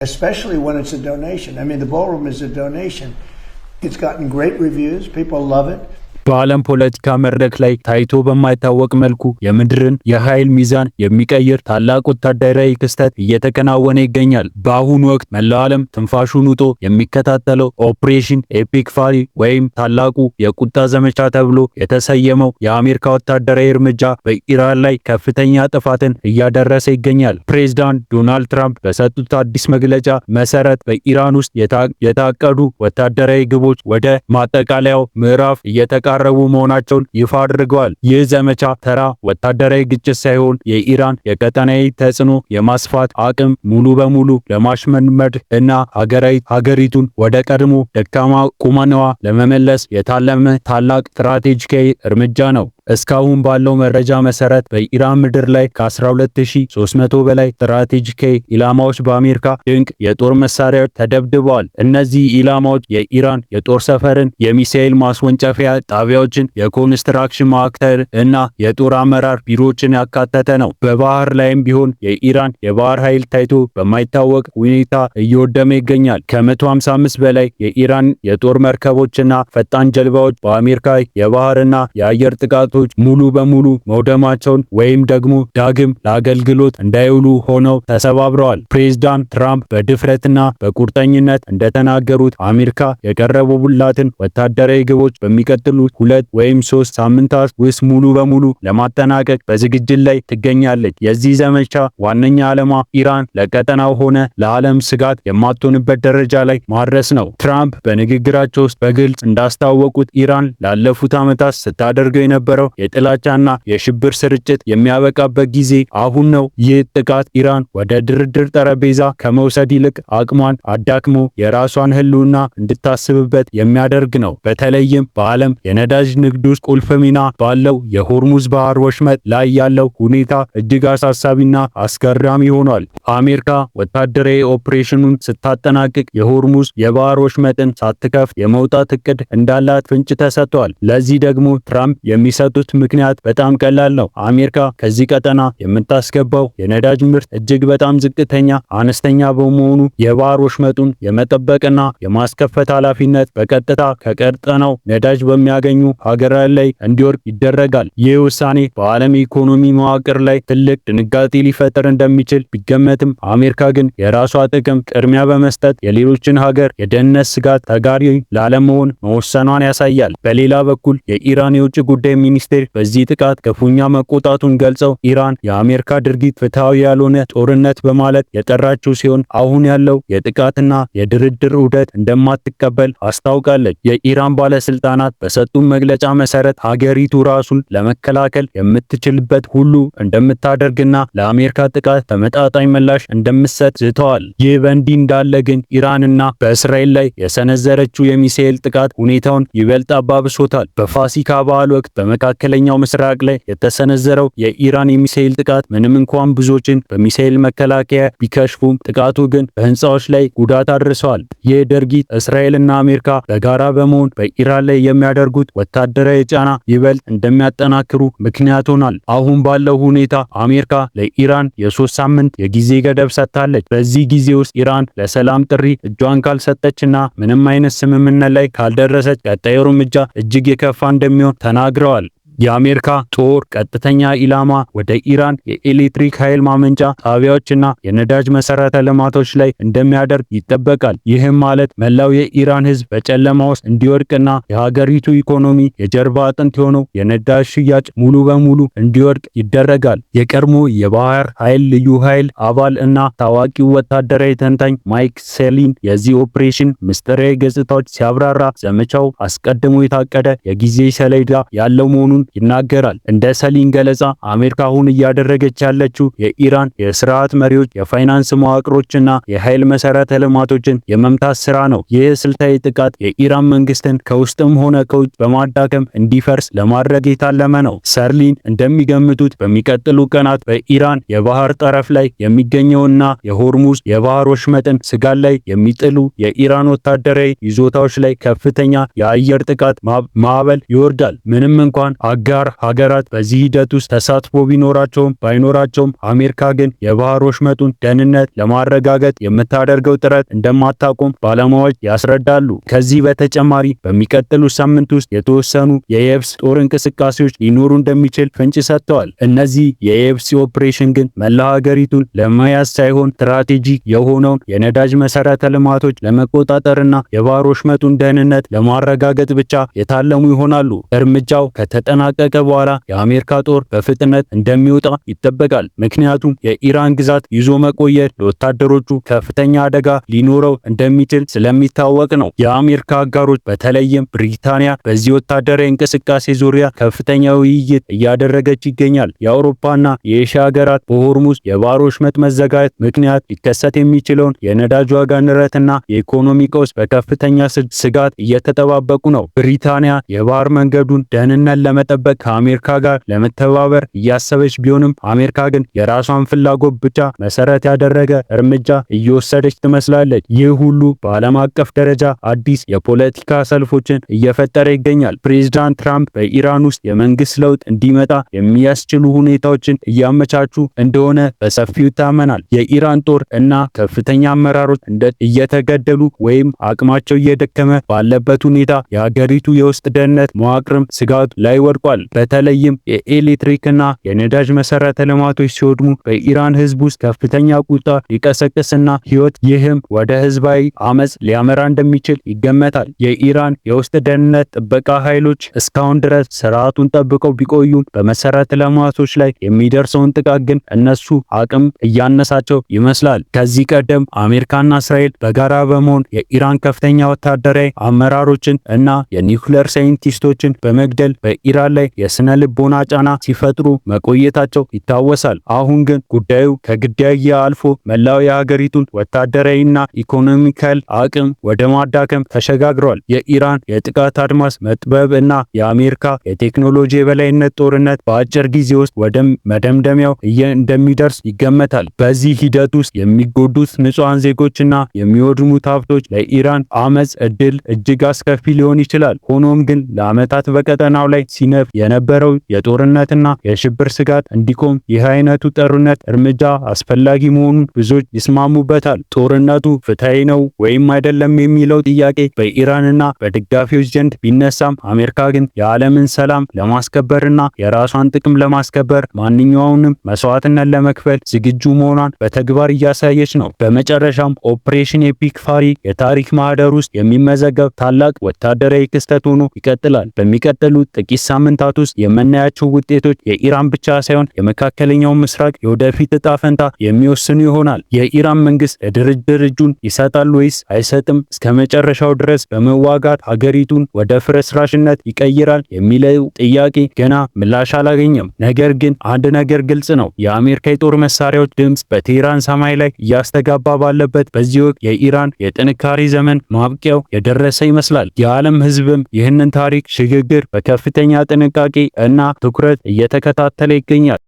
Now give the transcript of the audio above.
especially when it's a donation. I mean, the ballroom is a donation. It's gotten great reviews. People love it. በዓለም ፖለቲካ መድረክ ላይ ታይቶ በማይታወቅ መልኩ የምድርን የኃይል ሚዛን የሚቀይር ታላቅ ወታደራዊ ክስተት እየተከናወነ ይገኛል። በአሁኑ ወቅት መላው ዓለም ትንፋሹን ውጦ የሚከታተለው ኦፕሬሽን ኤፒክ ፋሪ ወይም ታላቁ የቁጣ ዘመቻ ተብሎ የተሰየመው የአሜሪካ ወታደራዊ እርምጃ በኢራን ላይ ከፍተኛ ጥፋትን እያደረሰ ይገኛል። ፕሬዝዳንት ዶናልድ ትራምፕ በሰጡት አዲስ መግለጫ መሰረት በኢራን ውስጥ የታቀዱ ወታደራዊ ግቦች ወደ ማጠቃለያው ምዕራፍ እየተቃረቡ መሆናቸውን ይፋ አድርገዋል። ይህ ዘመቻ ተራ ወታደራዊ ግጭት ሳይሆን የኢራን የቀጠናዊ ተጽዕኖ የማስፋት አቅም ሙሉ በሙሉ ለማሽመድመድ እና ሀገሪቱን ወደ ቀድሞ ደካማ ቁመናዋ ለመመለስ የታለመ ታላቅ ስትራቴጂካዊ እርምጃ ነው። እስካሁን ባለው መረጃ መሰረት በኢራን ምድር ላይ ከ12300 በላይ ስትራቴጂካዊ ኢላማዎች በአሜሪካ ድንቅ የጦር መሳሪያዎች ተደብድበዋል። እነዚህ ኢላማዎች የኢራን የጦር ሰፈርን፣ የሚሳኤል ማስወንጨፊያ ጣቢያዎችን፣ የኮንስትራክሽን ማዕከል እና የጦር አመራር ቢሮዎችን ያካተተ ነው። በባህር ላይም ቢሆን የኢራን የባህር ኃይል ታይቶ በማይታወቅ ሁኔታ እየወደመ ይገኛል። ከ155 በላይ የኢራን የጦር መርከቦችና ፈጣን ጀልባዎች በአሜሪካ የባህርና የአየር ጥቃቶች ሙሉ በሙሉ መውደማቸውን ወይም ደግሞ ዳግም ለአገልግሎት እንዳይውሉ ሆነው ተሰባብረዋል። ፕሬዝዳንት ትራምፕ በድፍረትና በቁርጠኝነት እንደተናገሩት አሜሪካ የቀረቡላትን ወታደራዊ ግቦች በሚቀጥሉት 2 ወይም 3 ሳምንታት ውስጥ ሙሉ በሙሉ ለማጠናቀቅ በዝግጅት ላይ ትገኛለች። የዚህ ዘመቻ ዋነኛ ዓላማ ኢራን ለቀጠናው ሆነ ለዓለም ስጋት የማትሆንበት ደረጃ ላይ ማድረስ ነው። ትራምፕ በንግግራቸው ውስጥ በግልጽ እንዳስታወቁት ኢራን ላለፉት ዓመታት ስታደርገው የነበረው የጥላቻና የሽብር ስርጭት የሚያበቃበት ጊዜ አሁን ነው። ይህ ጥቃት ኢራን ወደ ድርድር ጠረጴዛ ከመውሰድ ይልቅ አቅሟን አዳክሞ የራሷን ህልውና እንድታስብበት የሚያደርግ ነው። በተለይም በዓለም የነዳጅ ንግድ ውስጥ ቁልፍ ሚና ባለው የሆርሙዝ ባህር ወሽመጥ ላይ ያለው ሁኔታ እጅግ አሳሳቢና አስገራሚ ሆኗል። አሜሪካ ወታደራዊ ኦፕሬሽኑን ስታጠናቅቅ የሆርሙዝ የባህር ወሽመጥን ሳትከፍት የመውጣት እቅድ እንዳላት ፍንጭ ተሰጥቷል። ለዚህ ደግሞ ትራምፕ የሚሰጡት ምክንያት በጣም ቀላል ነው። አሜሪካ ከዚህ ቀጠና የምታስገባው የነዳጅ ምርት እጅግ በጣም አነስተኛ በመሆኑ የባህር ወሽመጡን የመጠበቅና የማስከፈት ኃላፊነት በቀጥታ ከቀጠናው ነዳጅ በሚያገኙ ሀገራት ላይ እንዲወርቅ ይደረጋል። ይህ ውሳኔ በዓለም ኢኮኖሚ መዋቅር ላይ ትልቅ ድንጋጤ ሊፈጥር እንደሚችል ቢገመትም አሜሪካ ግን የራሷ ጥቅም ቅድሚያ በመስጠት የሌሎችን ሀገር የደህንነት ስጋት ተጋሪ ላለመሆን መወሰኗን ያሳያል። በሌላ በኩል የኢራን የውጭ ጉዳይ ሚኒስቴር በዚህ ጥቃት ክፉኛ መቆጣቱን ገልጸው ኢራን የአሜሪካ ድርጊት ፍትሃዊ ያልሆነ ጦርነት በማለት የጠራችው ሲሆን አሁን ያለው የጥቃትና የድርድር ዑደት እንደማትቀበል አስታውቃለች። የኢራን ባለስልጣናት በሰጡት መግለጫ መሰረት ሀገሪቱ ራሱን ለመከላከል የምትችልበት ሁሉ እንደምታደርግና ለአሜሪካ ጥቃት ተመጣጣኝ ምላሽ እንደምትሰጥ ዝተዋል። ይህ በእንዲህ እንዳለ ግን ኢራንና በእስራኤል ላይ የሰነዘረችው የሚሳኤል ጥቃት ሁኔታውን ይበልጥ አባብሶታል። በፋሲካ በዓል ወቅት በመካከለኛው ምስራቅ ላይ የተሰነዘረው የኢራን የሚሳኤል ጥቃት ምንም እንኳን ብዙዎችን በሚሳኤል መከላከያ ቢከሽፉም ጥቃቱ ግን በህንፃዎች ላይ ጉዳት አድርሰዋል። ይህ ድርጊት እስራኤልና አሜሪካ በጋራ በመሆን በኢራን ላይ የሚያደርጉት ወታደራዊ ጫና ይበልጥ እንደሚያጠናክሩ ምክንያት ሆኗል። አሁን ባለው ሁኔታ አሜሪካ ለኢራን የ3 ሳምንት የጊዜ ገደብ ሰጥታለች። በዚህ ጊዜ ውስጥ ኢራን ለሰላም ጥሪ እጇን ካልሰጠችና ምንም አይነት ስምምነት ላይ ካልደረሰች ቀጣዩ እርምጃ እጅግ የከፋ እንደሚሆን ተናግረዋል። የአሜሪካ ጦር ቀጥተኛ ኢላማ ወደ ኢራን የኤሌክትሪክ ኃይል ማመንጫ ጣቢያዎችና የነዳጅ መሰረተ ልማቶች ላይ እንደሚያደርግ ይጠበቃል። ይህም ማለት መላው የኢራን ህዝብ በጨለማ ውስጥ እንዲወድቅና የሀገሪቱ ኢኮኖሚ የጀርባ አጥንት የሆነው የነዳጅ ሽያጭ ሙሉ በሙሉ እንዲወድቅ ይደረጋል። የቀድሞ የባህር ኃይል ልዩ ኃይል አባል እና ታዋቂው ወታደራዊ ተንታኝ ማይክ ሴሊን የዚህ ኦፕሬሽን ምስጢራዊ ገጽታዎች ሲያብራራ ዘመቻው አስቀድሞ የታቀደ የጊዜ ሰሌዳ ያለው መሆኑን ይናገራል። እንደ ሰሊን ገለጻ አሜሪካ አሁን እያደረገች ያለችው የኢራን የስርዓት መሪዎች የፋይናንስ መዋቅሮችና የኃይል መሰረተ ልማቶችን የመምታት ስራ ነው። ይህ ስልታዊ ጥቃት የኢራን መንግስትን ከውስጥም ሆነ ከውጭ በማዳከም እንዲፈርስ ለማድረግ የታለመ ነው። ሰርሊን እንደሚገምቱት በሚቀጥሉ ቀናት በኢራን የባህር ጠረፍ ላይ የሚገኘውና የሆርሙዝ የባህር ወሽመጥን ስጋት ላይ የሚጥሉ የኢራን ወታደራዊ ይዞታዎች ላይ ከፍተኛ የአየር ጥቃት ማዕበል ይወርዳል። ምንም እንኳን አጋር ሀገራት በዚህ ሂደት ውስጥ ተሳትፎ ቢኖራቸውም ባይኖራቸውም አሜሪካ ግን የባህር ወሽመጡን ደህንነት ለማረጋገጥ የምታደርገው ጥረት እንደማታቆም ባለሙያዎች ያስረዳሉ። ከዚህ በተጨማሪ በሚቀጥሉት ሳምንት ውስጥ የተወሰኑ የየብስ ጦር እንቅስቃሴዎች ሊኖሩ እንደሚችል ፍንጭ ሰጥተዋል። እነዚህ የየብስ ኦፕሬሽን ግን መላ ሀገሪቱን ለመያዝ ሳይሆን ስትራቴጂክ የሆነውን የነዳጅ መሰረተ ልማቶች ለመቆጣጠርና የባህር ወሽመጡን ደህንነት ለማረጋገጥ ብቻ የታለሙ ይሆናሉ። እርምጃው ከተጠናቀቀ በኋላ የአሜሪካ ጦር በፍጥነት እንደሚወጣ ይጠበቃል። ምክንያቱም የኢራን ግዛት ይዞ መቆየት ለወታደሮቹ ከፍተኛ አደጋ ሊኖረው እንደሚችል ስለሚታወቅ ነው። የአሜሪካ አጋሮች በተለይም ብሪታንያ በዚህ ወታደራዊ እንቅስቃሴ ዙሪያ ከፍተኛ ውይይት እያደረገች ይገኛል። የአውሮፓና የኤሽያ ሀገራት በሆርሙዝ የባህር ወሽመጥ መዘጋት ምክንያት ሊከሰት የሚችለውን የነዳጅ ዋጋ ንረትና የኢኮኖሚ ቀውስ በከፍተኛ ስጋት እየተጠባበቁ ነው። ብሪታንያ የባህር መንገዱን ደህንነት ለመጠበቅ ከአሜሪካ ጋር ለመተባበር እያሰበች ቢሆንም አሜሪካ ግን የራሷን ፍላጎት ብቻ መሰረት ያደረገ እርምጃ እየወሰደች ትመስላለች። ይህ ሁሉ በዓለም አቀፍ ደረጃ አዲስ የፖለቲካ ሰልፎችን እየፈጠረ ይገኛል። ፕሬዝዳንት ትራምፕ በኢራን ውስጥ የመንግስት ለውጥ እንዲመጣ የሚያስችሉ ሁኔታዎችን እያመቻቹ እንደሆነ በሰፊው ይታመናል። የኢራን ጦር እና ከፍተኛ አመራሮች እየተገደሉ ወይም አቅማቸው እየደከመ ባለበት ሁኔታ የሀገሪቱ የውስጥ ደህንነት መዋቅርም ስጋት ላይ ወድቋል። በተለይም የኤሌክትሪክና የነዳጅ መሰረተ ልማቶች ሲወድሙ በኢራን ህዝብ ውስጥ ከፍተኛ ቁጣ ሊቀሰቅስና ይህም ወደ ህዝባዊ አመጽ ሊያመራ እንደሚችል ይገመታል። የኢራን የውስጥ ደህንነት ጥበቃ ኃይሎች እስካሁን ድረስ ስርዓቱን ጠብቀው ቢቆዩም በመሰረተ ልማቶች ላይ የሚደርሰውን ጥቃት ግን እነሱ አቅም እያነሳቸው ይመስላል። ከዚህ ቀደም አሜሪካና እስራኤል በጋራ በመሆን የኢራን ከፍተኛ ወታደራዊ አመራሮችን እና የኒውክሌር ሳይንቲስቶችን በመግደል በኢራን ላይ የስነ ልቦና ጫና ሲፈጥሩ መቆየታቸው ይታወሳል። አሁን ግን ጉዳዩ ከግዳያ አልፎ መላው የሀገሪቱን ወታደራዊና ኢኮኖሚካል አቅም ወደ ማዳከም ተሸጋግሯል። የኢራን የጥቃት አድማስ መጥበብ እና የአሜሪካ የቴክኖሎጂ የበላይነት ጦርነት በአጭር ጊዜ ውስጥ ወደ መደምደሚያው እንደሚደርስ ይገመታል። በዚህ ሂደት ውስጥ የሚጎዱት ንጹሃን ዜጎችና የሚወድሙት ሀብቶች ለኢራን አመጽ እድል እጅግ አስከፊ ሊሆን ይችላል። ሆኖም ግን ለዓመታት በቀጠናው ላይ ሲነፍ የነበረው የጦርነትና የሽብር ስጋት እንዲቆም ይህ አይነቱ ጦርነት እርምጃ አስፈላጊ መሆኑን ብዙዎች ይስማሙበታል። ጦርነቱ ፍትሃዊ ነው ወይም አይደለም የሚለው ጥያቄ በኢራንና በደጋፊዎች ዘንድ ቢነሳም አሜሪካ ግን የዓለምን ሰላም ለማስከበርና የራሷን ጥቅም ለማስከበር ማንኛውንም መስዋዕትነት ለመክፈል ዝግጁ መሆኗን በተግባር እያሳየች ነው። በመጨረሻም ኦፕሬሽን ኤፒክ ፋሪ የታሪክ ማህደር ውስጥ የሚመዘገብ ታላቅ ወታደራዊ ክስተት ሆኖ ይቀጥላል። በሚቀጥሉት ጥቂት ሳምንታት ውስጥ የምናያቸው ውጤቶች የኢራን ብቻ ሳይሆን የመካከለኛው ምስራቅ የወደፊት ዕጣ ፈንታ የሚወስኑ ይሆናል። የኢራን መንግስት ለድርድር እጁን ይሰጣል ወይስ አይሰጥም? እስከ መጨረሻው ድረስ በመዋጋት ሀገሪቱን ወደ ፍርስራሽነት ይቀይራል የሚለው ጥያቄ ገና ምላሽ አላገኘም። ነገር ግን አንድ ነገር ግልጽ ነው። የአሜሪካ የጦር መሳሪያዎች ድምጽ በቴህራን ሰማይ ላይ እያስተጋባ ባለበት በዚህ ወቅት የኢራን የጥንካሬ ዘመን ማብቂያው የደረሰ ይመስላል። የዓለም ህዝብም ይህንን ታሪክ ሽግግር በከፍተኛ ጥንቃቄ እና ትኩረት እየተከታተለ ይገኛል።